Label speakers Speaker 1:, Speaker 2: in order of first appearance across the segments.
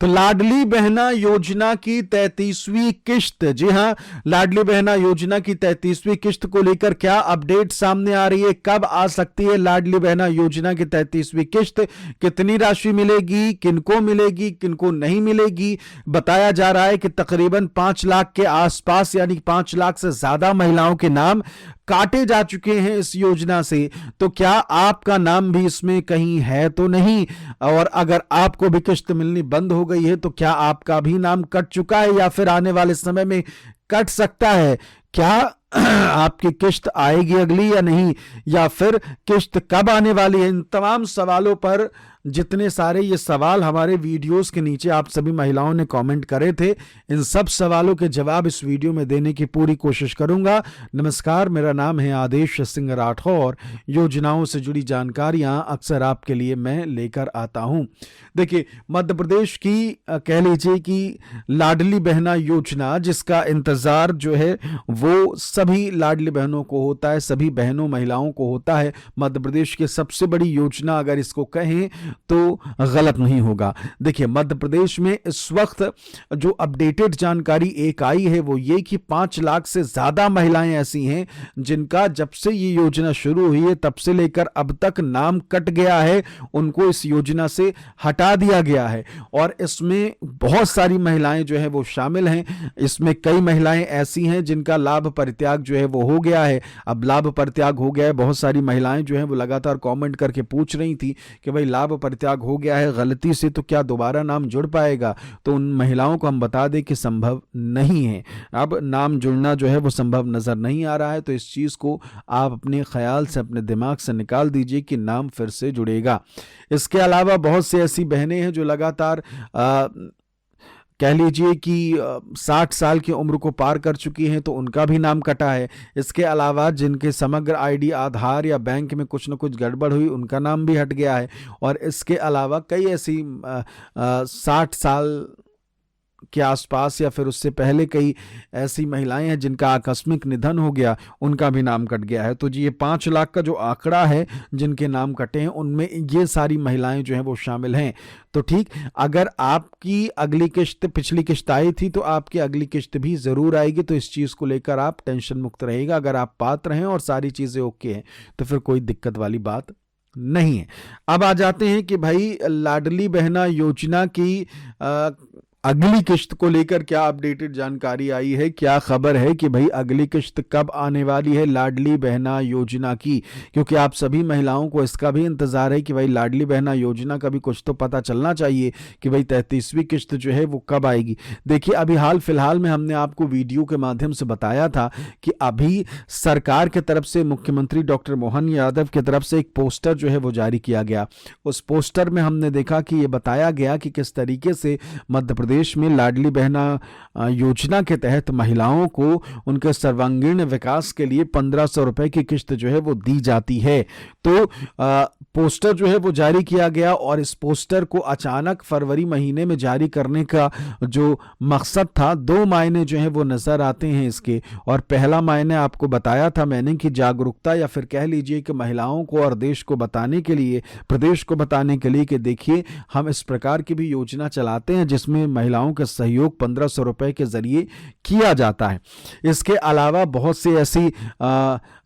Speaker 1: तो लाडली बहना योजना की 33वीं किश्त, जी हां, लाडली बहना योजना की 33वीं किश्त को लेकर क्या अपडेट सामने आ रही है? कब आ सकती है लाडली बहना योजना की 33वीं किश्त? कितनी राशि मिलेगी, किनको मिलेगी, किनको नहीं मिलेगी? बताया जा रहा है कि तकरीबन 5 लाख के आसपास, यानी 5 लाख से ज्यादा महिलाओं के नाम काटे जा चुके हैं इस योजना से। तो क्या आपका नाम भी इसमें कहीं है तो नहीं? और अगर आपको भी किश्त मिलनी बंद हो गई है तो क्या आपका भी नाम कट चुका है या फिर आने वाले समय में कट सकता है? क्या आपकी किश्त आएगी अगली या नहीं, या फिर किश्त कब आने वाली है? इन तमाम सवालों पर, जितने सारे ये सवाल हमारे वीडियोस के नीचे आप सभी महिलाओं ने कमेंट करे थे, इन सब सवालों के जवाब इस वीडियो में देने की पूरी कोशिश करूंगा। नमस्कार, मेरा नाम है आदेश सिंह राठौर। योजनाओं से जुड़ी जानकारियां अक्सर आपके लिए मैं लेकर आता हूं। देखिए, मध्य प्रदेश की कह लीजिए कि लाडली बहना योजना, जिसका इंतजार जो है वो सभी लाडली बहनों को होता है, सभी बहनों महिलाओं को होता है। मध्य प्रदेश की सबसे बड़ी योजना अगर इसको कहें तो गलत नहीं होगा। देखिए, मध्य प्रदेश में इस वक्त जो अपडेटेड जानकारी एक आई है वो ये कि 5 लाख से ज्यादा महिलाएं ऐसी हैं जिनका जब से ये योजना शुरू हुई है तब से लेकर अब तक नाम कट गया है, उनको इस योजना से हटा दिया गया है। और इसमें बहुत सारी महिलाएं जो है वो शामिल हैं। इसमें कई महिलाएं ऐसी हैं जिनका लाभ परित्याग जो है वो हो गया है। अब लाभ परित्याग हो गया है, बहुत सारी महिलाएं जो है वो लगातार कमेंट करके पूछ रही थी कि भाई लाभ परित्याग हो गया है गलती से तो क्या दोबारा नाम जुड़ पाएगा? तो उन महिलाओं को हम बता दें कि संभव नहीं है। अब नाम जुड़ना जो है वो संभव नजर नहीं आ रहा है, तो इस चीज को आप अपने ख्याल से, अपने दिमाग से निकाल दीजिए कि नाम फिर से जुड़ेगा। इसके अलावा बहुत सी ऐसी बहनें हैं जो लगातार कह लीजिए कि 60 साल की उम्र को पार कर चुकी हैं, तो उनका भी नाम कटा है। इसके अलावा जिनके समग्र आईडी, आधार या बैंक में कुछ न कुछ गड़बड़ हुई, उनका नाम भी हट गया है। और इसके अलावा कई ऐसी 60 साल के आसपास या फिर उससे पहले कई ऐसी महिलाएं हैं जिनका आकस्मिक निधन हो गया, उनका भी नाम कट गया है। तो जी, ये 5 लाख का जो आंकड़ा है जिनके नाम कटे हैं, उनमें ये सारी महिलाएं जो हैं वो शामिल हैं। तो ठीक, अगर आपकी अगली किश्त, पिछली किश्त आई थी तो आपकी अगली किश्त भी जरूर आएगी। तो इस चीज को लेकर आप टेंशन मुक्त रहिएगा। अगर आप पात्र हैं और सारी चीजें ओके हैं तो फिर कोई दिक्कत वाली बात नहीं है। अब आ जाते हैं कि भाई लाडली बहना योजना की अगली किश्त को लेकर क्या अपडेटेड जानकारी आई है, क्या खबर है कि भाई अगली किश्त कब आने वाली है लाडली बहना योजना की? क्योंकि आप सभी महिलाओं को इसका भी इंतजार है कि भाई लाडली बहना योजना का भी कुछ तो पता चलना चाहिए कि भाई 33वीं किश्त जो है वो कब आएगी। देखिए, अभी हाल फिलहाल में हमने आपको वीडियो के माध्यम से बताया था कि अभी सरकार की तरफ से, मुख्यमंत्री डॉक्टर मोहन यादव की तरफ से एक पोस्टर जो है वो जारी किया गया। उस पोस्टर में हमने देखा कि ये बताया गया कि किस तरीके से मध्य प्रदेश में लाडली बहना योजना के तहत महिलाओं को उनके सर्वांगीण विकास के लिए 1500 रुपए की किश्त जो है वो दी जाती है। तो पोस्टर जो है वो जारी किया गया और इस पोस्टर को अचानक फरवरी महीने में जारी करने का जो मकसद था, 2 मायने जो है वो नजर आते हैं इसके। और पहला मायने आपको बताया था मैंने कि जागरूकता, या फिर कह लीजिए कि महिलाओं को और देश को बताने के लिए, प्रदेश को बताने के लिए कि देखिए, हम इस प्रकार की भी योजना चलाते हैं जिसमें महिलाओं का सहयोग 1500 रुपए के जरिए किया जाता है। इसके अलावा बहुत सी ऐसी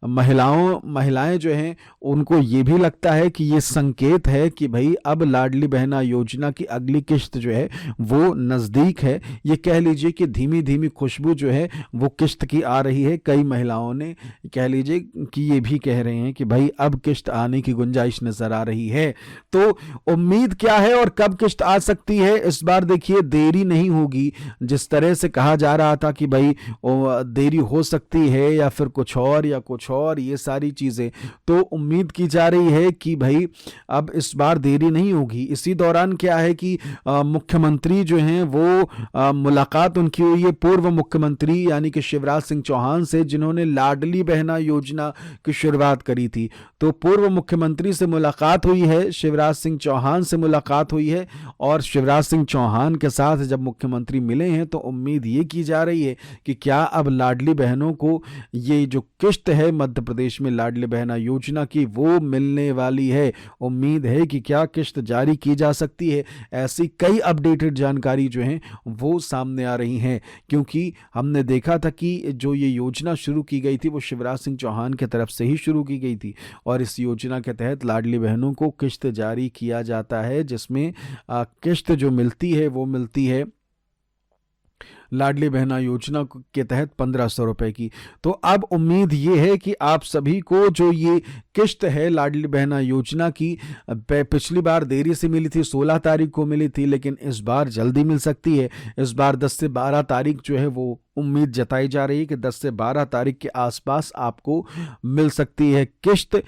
Speaker 1: महिलाएं जो हैं उनको ये भी लगता है कि ये संकेत है कि भाई अब लाडली बहना योजना की अगली किश्त जो है वो नजदीक है। ये कह लीजिए कि धीमी धीमी खुशबू जो है वो किश्त की आ रही है। कई महिलाओं ने कह लीजिए कि ये भी कह रहे हैं कि भाई अब किश्त आने की गुंजाइश नजर आ रही है। तो उम्मीद क्या है और कब किश्त आ सकती है? इस बार देखिए, देरी नहीं होगी। जिस तरह से कहा जा रहा था कि भाई देरी हो सकती है या फिर कुछ और या कुछ और, ये सारी चीजें, तो उम्मीद की जा रही है कि भाई अब इस बार देरी नहीं होगी। इसी दौरान क्या है कि मुख्यमंत्री जो हैं वो मुलाकात उनकी हुई है पूर्व मुख्यमंत्री यानी कि शिवराज सिंह चौहान से, जिन्होंने लाडली बहना योजना की शुरुआत करी थी। तो पूर्व मुख्यमंत्री से मुलाकात हुई है, शिवराज सिंह चौहान से मुलाकात हुई है और शिवराज सिंह चौहान के साथ से जब मुख्यमंत्री मिले हैं तो उम्मीद ये की जा रही है कि क्या अब लाडली बहनों को ये जो किश्त है मध्य प्रदेश में लाडली बहना योजना की वो मिलने वाली है। उम्मीद है कि क्या किश्त जारी की जा सकती है। ऐसी कई अपडेटेड जानकारी जो है वो सामने आ रही हैं, क्योंकि हमने देखा था कि जो ये योजना शुरू की गई थी वो शिवराज सिंह चौहान की तरफ से ही शुरू की गई थी और इस योजना के तहत लाडली बहनों को किश्त जारी किया जाता है, जिसमें किश्त जो मिलती है वो मिलती है लाडली बहना योजना के तहत 1500 रुपए की। तो अब उम्मीद ये है कि आप सभी को जो ये किश्त है लाडली बहना योजना की, पिछली बार देरी से मिली थी, 16 तारीख को मिली थी, लेकिन इस बार जल्दी मिल सकती है। इस बार 10 से 12 तारीख जो है वो उम्मीद जताई जा रही है कि 10 से 12 तारीख के आसपास आपको मिल सकती है किश्त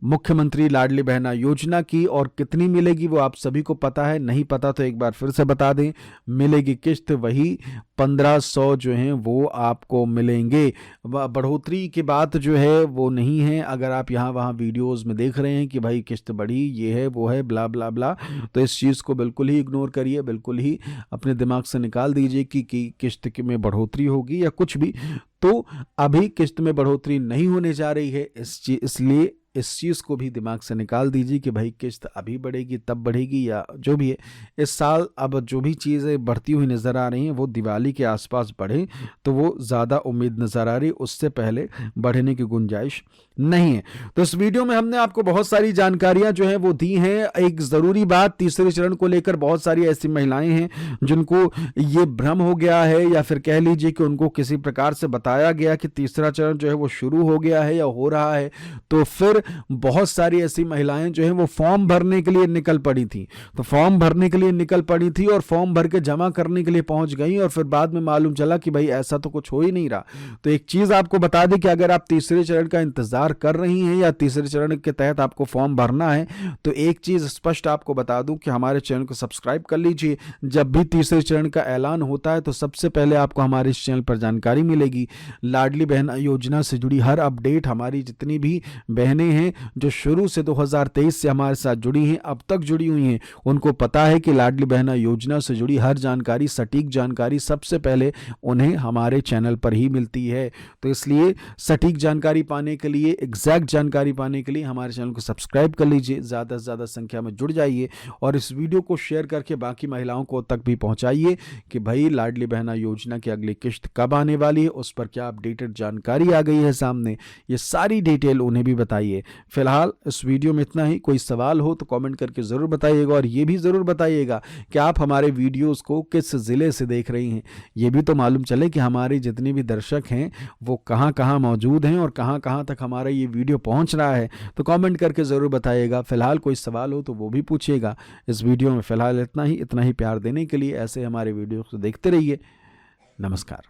Speaker 1: मुख्यमंत्री लाडली बहना योजना की। और कितनी मिलेगी वो आप सभी को पता है, नहीं पता तो एक बार फिर से बता दें, मिलेगी किश्त वही 1500 जो है वो आपको मिलेंगे। बढ़ोतरी की बात जो है वो नहीं है। अगर आप यहाँ वहाँ वीडियोस में देख रहे हैं कि भाई किश्त बढ़ी, ये है वो है, ब्ला ब्ला ब्ला, तो इस चीज़ को बिल्कुल ही इग्नोर करिए, बिल्कुल ही अपने दिमाग से निकाल दीजिए कि किश्त में बढ़ोतरी होगी या कुछ भी। तो अभी किश्त में बढ़ोतरी नहीं होने जा रही है, इसलिए इस चीज़ को भी दिमाग से निकाल दीजिए कि भाई किश्त अभी बढ़ेगी तब बढ़ेगी या जो भी है। इस साल अब जो भी चीज़ें बढ़ती हुई नज़र आ रही हैं वो दिवाली के आसपास बढ़े तो वो ज़्यादा उम्मीद नज़र आ रही, उससे पहले बढ़ने की गुंजाइश नहीं है। तो इस वीडियो में हमने आपको बहुत सारी जानकारियां जो है वो दी हैं। एक ज़रूरी बात, तीसरे चरण को लेकर बहुत सारी ऐसी महिलाएं हैं जिनको ये भ्रम हो गया है या फिर कह लीजिए कि उनको किसी प्रकार से बताया गया कि तीसरा चरण जो है वो शुरू हो गया है या हो रहा है, तो फिर बहुत सारी ऐसी महिलाएं जो है वो फॉर्म भरने के लिए निकल पड़ी थी। तो फॉर्म भरने के लिए निकल पड़ी थी और फॉर्म भर के जमा करने के लिए पहुंच गई और फिर बाद में मालूम चला कि भाई ऐसा तो कुछ हो ही नहीं रहा। तो एक चीज आपको बता दें कि अगर आप तीसरे चरण का इंतजार कर रही हैं या तीसरे चरण के तहत आपको फॉर्म भरना है, तो एक चीज स्पष्ट आपको बता दूं कि हमारे चैनल को सब्सक्राइब कर लीजिए। जब भी तीसरे चरण का ऐलान होता है तो सबसे पहले आपको हमारे इस चैनल पर जानकारी मिलेगी। लाडली बहन योजना से जुड़ी हर अपडेट, हमारी जितनी भी बहनें हैं जो शुरू से 2023 से हमारे साथ जुड़ी हैं, अब तक जुड़ी हुई हैं, उनको पता है कि लाडली बहना योजना से जुड़ी हर जानकारी, सटीक जानकारी सबसे पहले उन्हें हमारे चैनल पर ही मिलती है। तो इसलिए सटीक जानकारी पाने के लिए, एग्जैक्ट जानकारी पाने के लिए हमारे चैनल को सब्सक्राइब कर लीजिए, ज़्यादा से ज़्यादा संख्या में जुड़ जाइए और इस वीडियो को शेयर करके बाकी महिलाओं को तक भी पहुंचाइए कि भाई लाडली बहना योजना की अगली किश्त कब आने वाली है, उस पर क्या अपडेटेड जानकारी आ गई है सामने, ये सारी डिटेल उन्हें भी बताइए। फिलहाल इस वीडियो में इतना ही। कोई सवाल हो तो कमेंट करके ज़रूर बताइएगा और ये भी ज़रूर बताइएगा कि आप हमारे वीडियोस को किस ज़िले से देख रही हैं। ये भी तो मालूम चले कि हमारे जितने भी दर्शक हैं वो कहाँ कहाँ मौजूद हैं और कहाँ कहाँ तक हमारा ये वीडियो पहुँच रहा है, तो कमेंट करके ज़रूर बताइएगा। फिलहाल कोई सवाल हो तो वो भी पूछिएगा। इस वीडियो में फ़िलहाल इतना ही प्यार देने के लिए ऐसे हमारे वीडियो को देखते रहिए। नमस्कार।